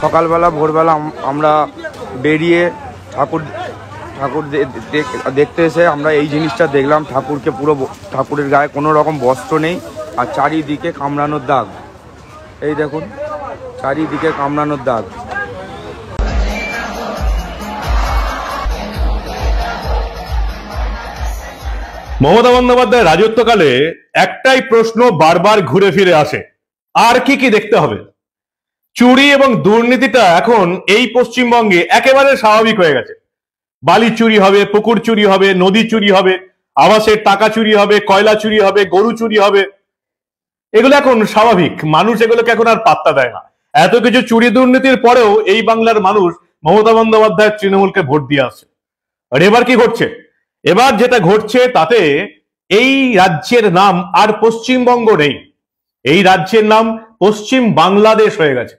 সকালবেলা ভোরবেলা আমরা বেরিয়ে ঠাকুর দেখতে এসে আমরা এই জিনিসটা দেখলাম, ঠাকুরকে পুরো ঠাকুরের গায়ে কোনো রকম বস্ত্র নেই, আর চারিদিকে কামড়ানোর দাগ। এই দেখুন, চারিদিকে কামড়ানোর দাগ। মমতা বন্দ্যোপাধ্যায়ের রাজত্বকালে একটাই প্রশ্ন বারবার ঘুরে ফিরে আসে, আর কি কি দেখতে হবে? চুরি এবং দুর্নীতিটা এখন এই পশ্চিমবঙ্গে একেবারে স্বাভাবিক হয়ে গেছে। বালি চুরি হবে, পুকুর চুরি হবে, নদী চুরি হবে, আবাসের টাকা চুরি হবে, কয়লা চুরি হবে, গরু চুরি হবে। এগুলো এখন স্বাভাবিক, মানুষ এগুলোকে এখন আর পাত্তা দেয় না। এত কিছু চুরি দুর্নীতির পরেও এই বাংলার মানুষ মমতা বন্দ্যোপাধ্যায়ের তৃণমূলকে ভোট দিয়ে আসছে। আর এবার কি ঘটছে? এবার যেটা ঘটছে তাতে এই রাজ্যের নাম আর পশ্চিমবঙ্গ নেই, এই রাজ্যের নাম পশ্চিম বাংলাদেশ হয়ে গেছে।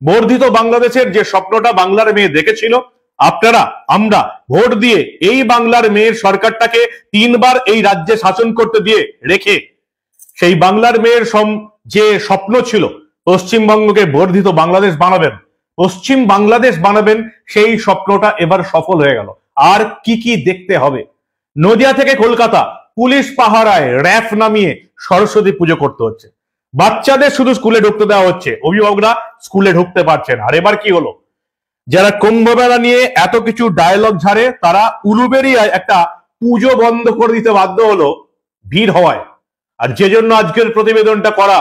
বর্ধিত বাংলাদেশের যে স্বপ্নটা বাংলার মেয়ে দেখেছিল, আপনারা আমরা ভোট দিয়ে এই বাংলার মেয়ের সরকারটাকে 3 বার এই রাজ্যে শাসন করতে দিয়ে রেখে সেই বাংলার মেয়ের যে স্বপ্ন ছিল পশ্চিমবঙ্গকে বর্ধিত বাংলাদেশ বানাবেন, পশ্চিম বাংলাদেশ বানাবেন, সেই স্বপ্নটা এবার সফল হয়ে গেল। আর কি কি দেখতে হবে? নদিয়া থেকে কলকাতা পুলিশ পাহারায় র‍্যাফ নামিয়ে সরস্বতী পুজো করতে হচ্ছে। বাচ্চাদের শুধু স্কুলে ঢুকতে দেওয়া হচ্ছে, অভিভাবকরা স্কুলে ঢুকতে পারছেন। আর এবার কি হলো? যারা কুম্ভমেলা নিয়ে এত কিছু ডায়লগ ঝাড়ে, তারা উলুবেড়িয়ায় একটা পুজো বন্ধ করে দিতে বাধ্য হলো ভিড় হওয়ায়। আর যে জন্য আজকের প্রতিবেদনটা করা,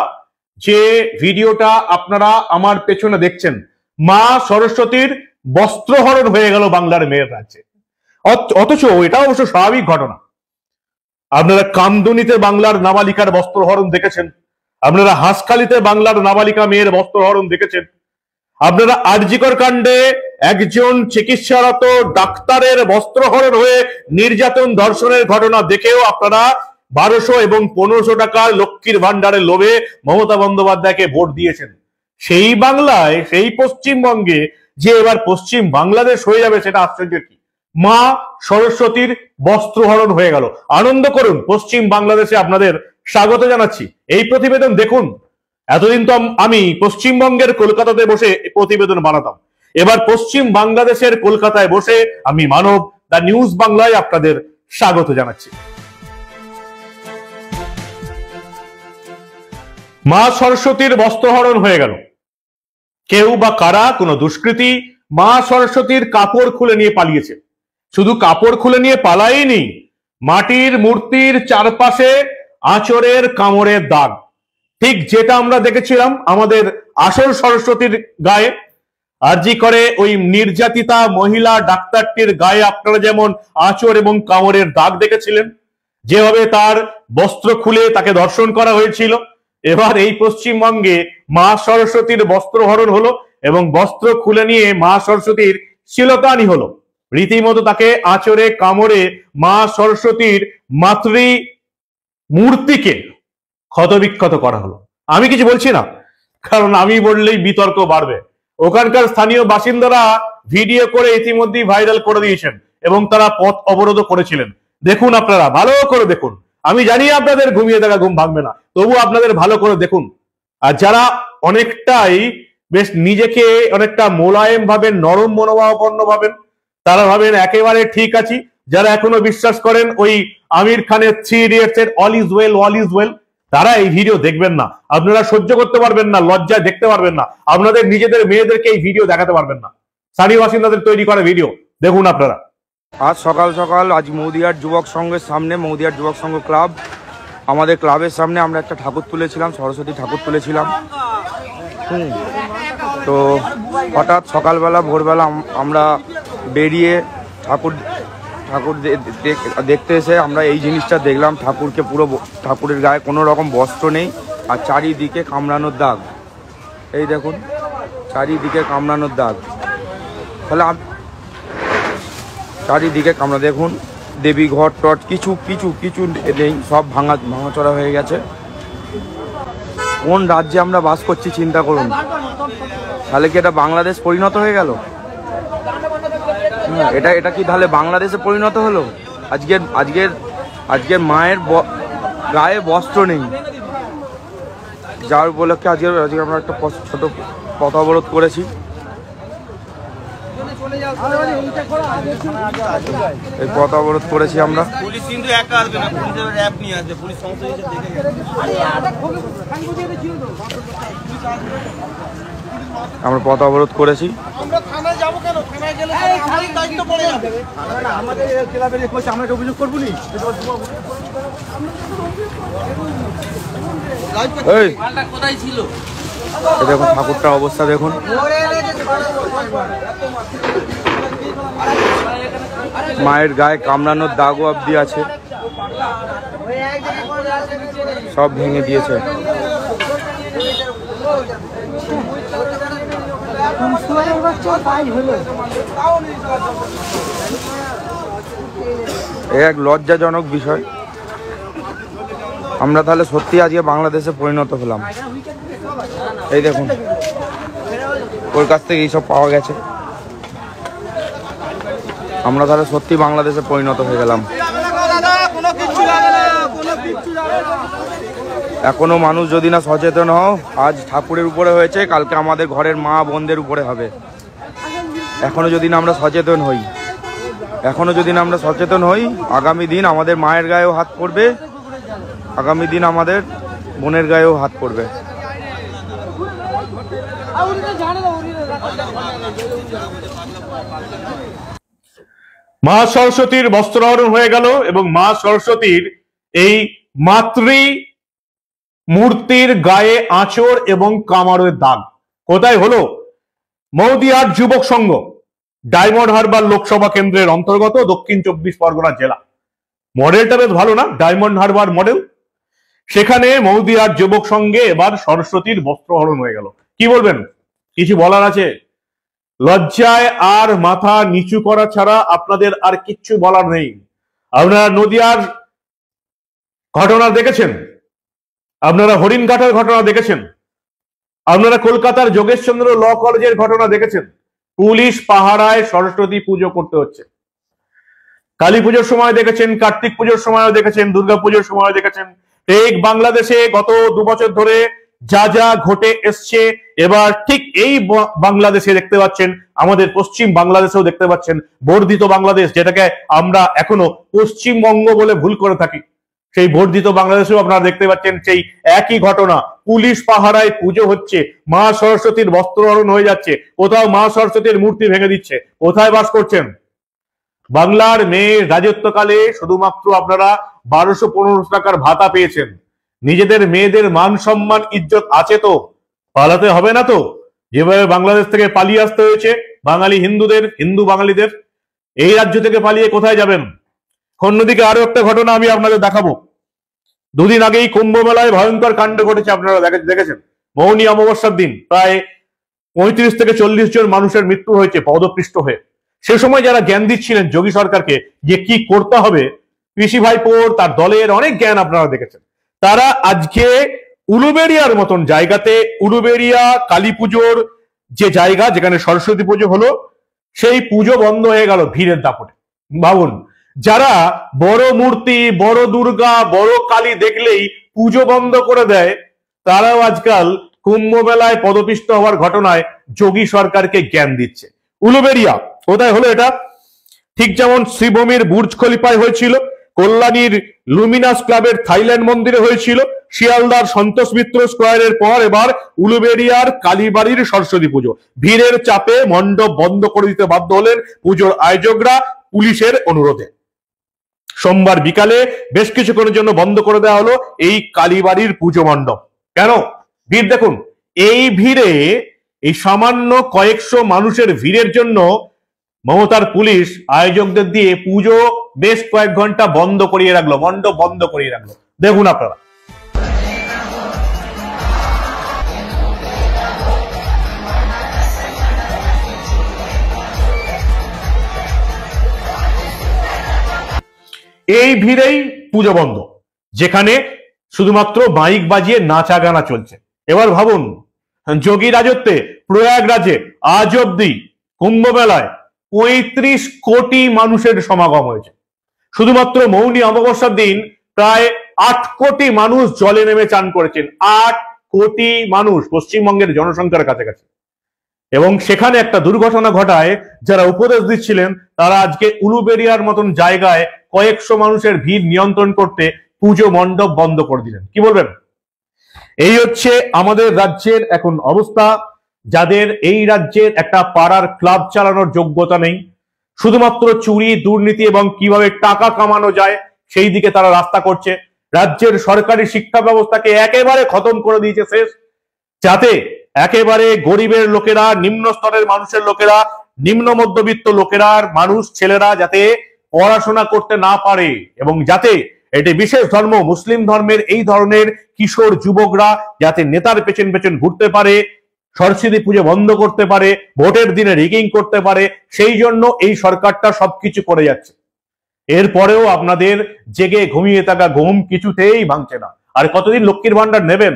যে ভিডিওটা আপনারা আমার পেছনে দেখছেন, মা সরস্বতীর বস্ত্রহরণ হয়ে গেল বাংলার মেয়ের রাজ্যে। অথচ এটা অবশ্য স্বাভাবিক ঘটনা। আপনারা কামদুনিতে বাংলার নাবালিকার বস্ত্রহরণ দেখেছেন, আপনারা হাঁসখালিতে বাংলার নাবালিকা মেয়ের বস্ত্রহরণ দেখেছেন, আপনারা আরজিকর কাণ্ডে একজন চিকিৎসারত ডাক্তারের বস্ত্রহরণ হয়ে নির্যাতন ধর্ষণের ঘটনা দেখেও আপনারা 1200 এবং 1500 টাকার লক্ষ্মীর ভান্ডারের লোভে মমতা বন্দ্যোপাধ্যায়কে ভোট দিয়েছেন। সেই বাংলায়, সেই পশ্চিমবঙ্গে যে এবার পশ্চিম বাংলাদেশ হয়ে যাবে, সেটা আশ্চর্য কি? মা সরস্বতীর বস্ত্রহরণ হয়ে গেল। আনন্দ করুন, পশ্চিম বাংলাদেশে আপনাদের স্বাগত জানাচ্ছি। এই প্রতিবেদন দেখুন। এতদিন তো আমি পশ্চিমবঙ্গের কলকাতাতে বসে প্রতিবেদন বানাতাম, এবার পশ্চিম বাংলাদেশের কলকাতায় বসে আমি মানব দা নিউজ বাংলায় আপনাদের স্বাগত জানাচ্ছি। মা সরস্বতীর বস্ত্রহরণ হয়ে গেল। কেউ বা কারা, কোনো দুষ্কৃতী মা সরস্বতীর কাপড় খুলে নিয়ে পালিয়েছে। শুধু কাপড় খুলে নিয়ে পালায়নি, মাটির মূর্তির চারপাশে আঁচড়ের কামড়ের দাগ, ঠিক যেটা আমরা দেখেছিলাম আমাদের আসল সরস্বতীর গায়ে। আরজি করে ওই নির্যাতিতা মহিলা ডাক্তারটির গায়ে আপনারা যেমন আঁচড় এবং কামড়ের দাগ দেখেছিলেন, যেভাবে তার বস্ত্র খুলে তাকে ধর্ষণ করা হয়েছিল, এবার এই পশ্চিমবঙ্গে মা সরস্বতীর বস্ত্রহরণ হলো এবং বস্ত্র খুলে নিয়ে মা সরস্বতীর শিলতানি হলো। রীতিমতো তাকে আঁচড়ে কামড়ে মা সরস্বতীর মাতৃ মূর্তিকে ক্ষতবিক্ষত করা হলো। আমি কিছু বলছি না, কারণ আমি বললেই বিতর্ক বাড়বে। ওখানকার স্থানীয় বাসিন্দারা ভিডিও করে ইতিমধ্যেই ভাইরাল করে দিয়েছেন এবং তারা পথ অবরোধ করেছিলেন। দেখুন, আপনারা ভালো করে দেখুন। আমি জানি আপনাদের ঘুমিয়ে থাকা ঘুম ভাঙবে না, তবু আপনাদের ভালো করে দেখুন। আর যারা অনেকটাই বেশ নিজেকে অনেকটা মোলায়েম ভাবেন, নরম মনোভাবাপন্ন ভাবেন, তারা ভাবেন একেবারে ঠিক আছি। যারা এখনো বিশ্বাস করেন ওই আমির খানের 3 ইডিয়টস এর all is well, all is well, তারা এই ভিডিও দেখবেন না। আপনারা সহ্য করতে পারবেন না, লজ্জায় দেখতে পারবেন না, আপনাদের নিজেদের মেয়েদেরকে এই ভিডিও দেখাতে পারবেন না। স্থানীয় বাসিন্দাদের তৈরি করা ভিডিও দেখুন আপনারা। আজ সকাল সকাল আজ মৌদিয়ার যুবক সংঘের সামনে, মৌদিয়ার যুবক সংঘ ক্লাব, আমাদের ক্লাবের সামনে আমরা একটা ঠাকুর তুলেছিলাম, সরস্বতী ঠাকুর তুলেছিলাম। তো হঠাৎ সকালবেলা ভোরবেলা আমরা বেরিয়ে ঠাকুর দেখতে এসে আমরা এই জিনিসটা দেখলাম, ঠাকুরকে পুরো ঠাকুরের গায়ে কোনো রকম বস্ত্র নেই, আর চারিদিকে কামড়ানোর দাগ। এই দেখুন, চারিদিকে কামড়ানোর দাগ। তাহলে চারিদিকে কামড়া, দেখুন দেবী ঘট টট কিছু কিছু কিছু নেই, সব ভাঙাচড়া হয়ে গেছে। কোন রাজ্যে আমরা বাস করছি চিন্তা করুন। তাহলে কি এটা বাংলাদেশ পরিণত হয়ে গেল? এটা কি তাহলে বাংলাদেশে পরিণত হলো? আজকের মায়ের গায়ে বস্ত্র নেই, যার উপলক্ষে আজকে আমরা একটা ছোট পথ অবরোধ করেছি। এই পথ অবরোধ করেছি আমরা। পুলিশ কিন্তু একা আসবে না, পুলিশের র্যাব নিয়ে আসবে, পুলিশ সমস্ত কিছু দেখে গেছে। আমরা পথ অবরোধ করেছি। আমরা থানায় যাবো কেন? থানায় গেলে আমাদের দায়িত্ব পড়ে যাবে। আমাদের ক্লাবের কোচ আমরা অভিযোগ করবো নি। এই কোথায় ছিল? দেখুন ঠাকুরটার অবস্থা দেখুন। মায়ের গায়ে কামড়ানোর দাগও অব্দি আছে, সব ভেঙে দিয়েছে। এ এক লজ্জাজনক বিষয়। আমরা তাহলে সত্যি আজকে বাংলাদেশে পরিণত হলাম। এই দেখুন ওর কাছ থেকে এইসব পাওয়া গেছে, আমরা তাহলে সত্যি বাংলাদেশে পরিণত হয়ে গেলাম। এখনো মানুষ যদি না সচেতন হও, আজ ঠাকুরের উপরে হয়েছে, কালকে আমাদের ঘরের মা বোনদের উপরে হবে। এখনো যদি না আমরা সচেতন হই, আগামী দিন আমাদের মায়ের গায়েও হাত পড়বে, আগামী দিন আমাদের বোনের গায়েও হাত পড়বে। মা সরস্বতীর বস্ত্রহরণ হয়ে গেল এবং মা সরস্বতীর এই মাতৃ মূর্তির গায়ে আঁচড় এবং কামারের দাগ কোথায় হলো? মৌদিয়ার যুবক সংঘ, ডায়মন্ড হারবার লোকসভা কেন্দ্রের অন্তর্গত দক্ষিণ 24 পরগনা জেলা। মডেলটা বেশ ভালো না? Diamond Harbour model. সেখানে মৌদিয়ার যুবক সংঘে এবার সরস্বতীর বস্ত্রহরণ হয়ে গেল। কি বলবেন? কিছু বলার আছে? লজ্জায় আর মাথা নিচু করা ছাড়া আপনাদের আর কিচ্ছু বলার নেই। আপনারা নদিয়ার ঘটনা দেখেছেন, আপনারা হরিণঘাটের ঘটনা দেখেছেন, আপনারা কলকাতার যোগেশচন্দ্র ল কলেজের ঘটনা দেখেছেন। পুলিশ পাহারায় সরস্বতী পুজো করতে হচ্ছে। কালী পুজোর সময় দেখেছেন, কার্তিক পুজোর সময়ও দেখেছেন, দুর্গা পুজোর সময় দেখেছেন। ঠিক বাংলাদেশে গত 2 বছর ধরে যা যা ঘটে এসছে, এবার ঠিক এই বাংলাদেশে দেখতে পাচ্ছেন, আমাদের পশ্চিম বাংলাদেশেও দেখতে পাচ্ছেন। বর্ধিত বাংলাদেশ, যেটাকে আমরা এখনো পশ্চিমবঙ্গ বলে ভুল করে থাকি, সেই বর্ধিত বাংলাদেশেও আপনারা দেখতে পাচ্ছেন সেই একই ঘটনা। পুলিশ পাহারায় পুজো হচ্ছে, মা সরস্বতীর বস্ত্রহরণ হয়ে যাচ্ছে, কোথাও মা সরস্বতীর মূর্তি ভেঙে দিচ্ছে। কোথায় বাস করছেন? বাংলার মেয়ে রাজত্বকালে শুধুমাত্র আপনারা 1200-1500 টাকার ভাতা পেয়েছেন। নিজেদের মেয়েদের মান সম্মান ইজ্জত আছে তো? পালাতে হবে না তো? যেভাবে বাংলাদেশ থেকে পালিয়ে আসতে হয়েছে বাঙালি হিন্দুদের, হিন্দু বাঙালিদের, এই রাজ্য থেকে পালিয়ে কোথায় যাবেন? অন্যদিকে আরো একটা ঘটনা আমি আপনাদের দেখাবো। 2 দিন আগেই কুম্ভ মেলায় ভয়ঙ্কর কাণ্ড ঘটেছে, আপনারা দেখেছেন। মৌনী অমাবস্যার দিন প্রায় 35 থেকে 40 জন মানুষের মৃত্যু হয়েছে পদপৃষ্ট হয়ে। সে সময় যারা জ্ঞান দিচ্ছিলেন যোগী সরকারকে যে কি করতে হবে, পিসি ভাইপোর তার দলের অনেক জ্ঞান আপনারা দেখেছেন। তারা আজকে উলুবেড়িয়ার মতন জায়গাতে, উলুবেড়িয়া কালী পুজোর যে জায়গা যেখানে সরস্বতী পুজো হলো, সেই পুজো বন্ধ হয়ে গেল ভিড়ের দাপটে। ভাবুন, যারা বড় মূর্তি, বড় দুর্গা, বড় কালী দেখলেই পুজো বন্ধ করে দেয়, তারাও আজকাল কুম্ভ মেলায় পদপিষ্ট হওয়ার ঘটনায় যোগী সরকারকে জ্ঞান দিচ্ছে। উলুবেড়িয়া কোথায় হলো এটা? ঠিক যেমন শ্রীভূমির বুর্জ খলিফায় হয়েছিল, কল্যাণীর লুমিনাস ক্লাবের থাইল্যান্ড মন্দিরে হয়েছিল, শিয়ালদার সন্তোষ মিত্র স্কোয়ারের পর এবার উলুবেড়িয়ার কালীবাড়ির সরস্বতী পুজো। ভিড়ের চাপে মণ্ডপ বন্ধ করে দিতে বাধ্য হলেন পুজোর আয়োজকরা পুলিশের অনুরোধে। সোমবার বিকালে বেশ কিছুক্ষণের জন্য বন্ধ করে দেওয়া হলো এই কালীবাড়ির পুজো মণ্ডপ। কেন? ভিড় দেখুন। এই ভিড়ে, এই সামান্য কয়েকশো মানুষের ভিড়ের জন্য মমতার পুলিশ আয়োজকদের দিয়ে পুজো বেশ কয়েক ঘন্টা বন্ধ করিয়ে রাখলো, মণ্ডপ বন্ধ করিয়ে রাখলো। দেখুন আপনারা। এই ভিড়েই পুজো বন্ধ, যেখানে শুধুমাত্র মাইক বাজিয়ে নাচা গানা চলছে। এবার ভাবুন, যোগী রাজত্বে প্রয়াগরাজে আজ অব্দি কুম্ভ মেলায় 35 কোটি মানুষের সমাগম হয়েছে। শুধুমাত্র মৌনী অমাবস্যার দিন প্রায় 8 কোটি মানুষ জলে নেমে চান করেছেন। 8 কোটি মানুষ, পশ্চিমবঙ্গের জনসংখ্যার কাছাকাছি। এবং সেখানে একটা দুর্ঘটনা ঘটায়। যারা উপদেশ দিচ্ছিলেন তারা আজকে উলুবেরিয়ার মতন জায়গায় কয়েকশো মানুষের ভিড় নিয়ন্ত্রণ করতে পুজো মণ্ডপ বন্ধ করে দিলেন। কি বলবেন? এই হচ্ছে আমাদের রাজ্যের এখন অবস্থা। যাদের এই রাজ্যের একটা পাড়ার ক্লাব চালানোর যোগ্যতা নেই, শুধুমাত্র চুরি, দুর্নীতি এবং কিভাবে টাকা কামানো যায় সেই দিকে তারা রাস্তা করছে। রাজ্যের সরকারি শিক্ষা ব্যবস্থাকে একেবারে খতম করে দিয়েছে শেষ, যাতে একেবারে গরিবের লোকেরা, নিম্ন স্তরের মানুষের লোকেরা, নিম্ন মধ্যবিত্ত লোকেরা, মানুষ ছেলেরা যাতে পড়াশোনা করতে না পারে, এবং যাতে এটি বিশেষ ধর্ম মুসলিম ধর্মের এই ধরনের কিশোর যুবকরা যাতে নেতার পেছন পেছন ঘুরতে পারে, সরস্বতী পুজো বন্ধ করতে পারে, ভোটের দিনে রিগিং করতে পারে, সেই জন্য এই সরকারটা সবকিছু করে যাচ্ছে। এরপরেও আপনাদের জেগে ঘুমিয়ে থাকা ঘুম কিছুতেই ভাঙছে না। আর কতদিন লক্ষ্মীর ভান্ডার নেবেন?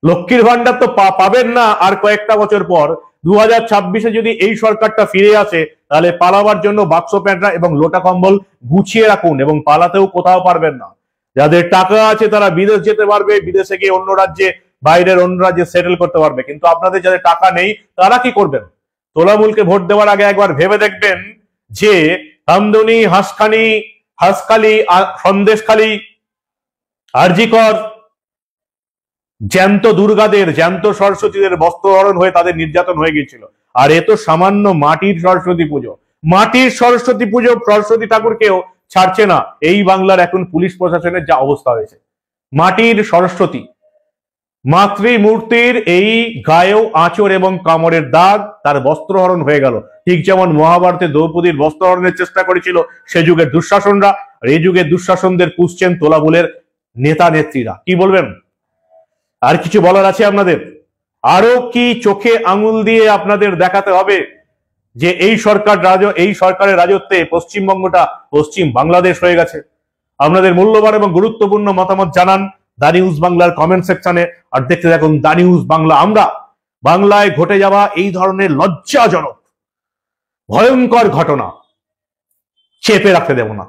লক্ষ্মীর ভান্ডার তো পাবেন না আর কয়েকটা বছর পর। 2026-এ যদি এই সরকারটা ফিরে আসে তাহলে পালাবার জন্য বাক্স প্যান্টরা এবং লোটা কম্বল গুছিয়ে রাখুন, এবং পালাতেও কোথাও পারবেন না। যাদের টাকা আছে তারা বিদেশ যেতে পারবে, বিদেশে গিয়ে অন্য রাজ্যে, বাইরের অন্য রাজ্যে সেটেল করতে পারবে। কিন্তু আপনাদের যাদের টাকা নেই তারা কি করবেন? তৃণমূলকে ভোট দেওয়ার আগে একবার ভেবে দেখবেন যে আমদনি, হাঁসখালি, সন্দেশখালি, আরজিকর, জ্যান্ত দুর্গাদের, জ্যান্ত সরস্বতীদের বস্ত্রহরণ হয়ে তাদের নির্যাতন হয়ে গিয়েছিল। আর এ তো সামান্য মাটির সরস্বতী পুজো। মাটির সরস্বতী পুজো সরস্বতী ঠাকুরকেও ছাড়ছে না এই বাংলার এখন পুলিশ প্রশাসনের যা অবস্থা হয়েছে। মাটির সরস্বতী, মাতৃমূর্তির এই গায়েও আঁচড় এবং কামড়ের দাগ, তার বস্ত্রহরণ হয়ে গেল। ঠিক যেমন মহাভারতে দ্রৌপদীর বস্ত্রহরণের চেষ্টা করেছিল সে যুগের দুঃশাসনরা, আর এই যুগের দুঃশাসনদের পুষছেন তোলাবুলের নেতা নেত্রীরা। কি বলবেন? আর কিছু বলার আছে আপনাদের? আরো কি চোখে আঙুল দিয়ে আপনাদের দেখাতে হবে যে এই সরকারের রাজত্বে পশ্চিমবঙ্গটা পশ্চিম বাংলাদেশ হয়ে গেছে? আপনাদের মূল্যবান এবং গুরুত্বপূর্ণ মতামত জানান দা নিউজ বাংলার কমেন্ট সেকশনে। আর দেখতে থাকুন দা নিউজ বাংলা। আমরা বাংলায় ঘটে যাওয়া এই ধরনের লজ্জাজনক ভয়ঙ্কর ঘটনা চেপে রাখতে দেব না।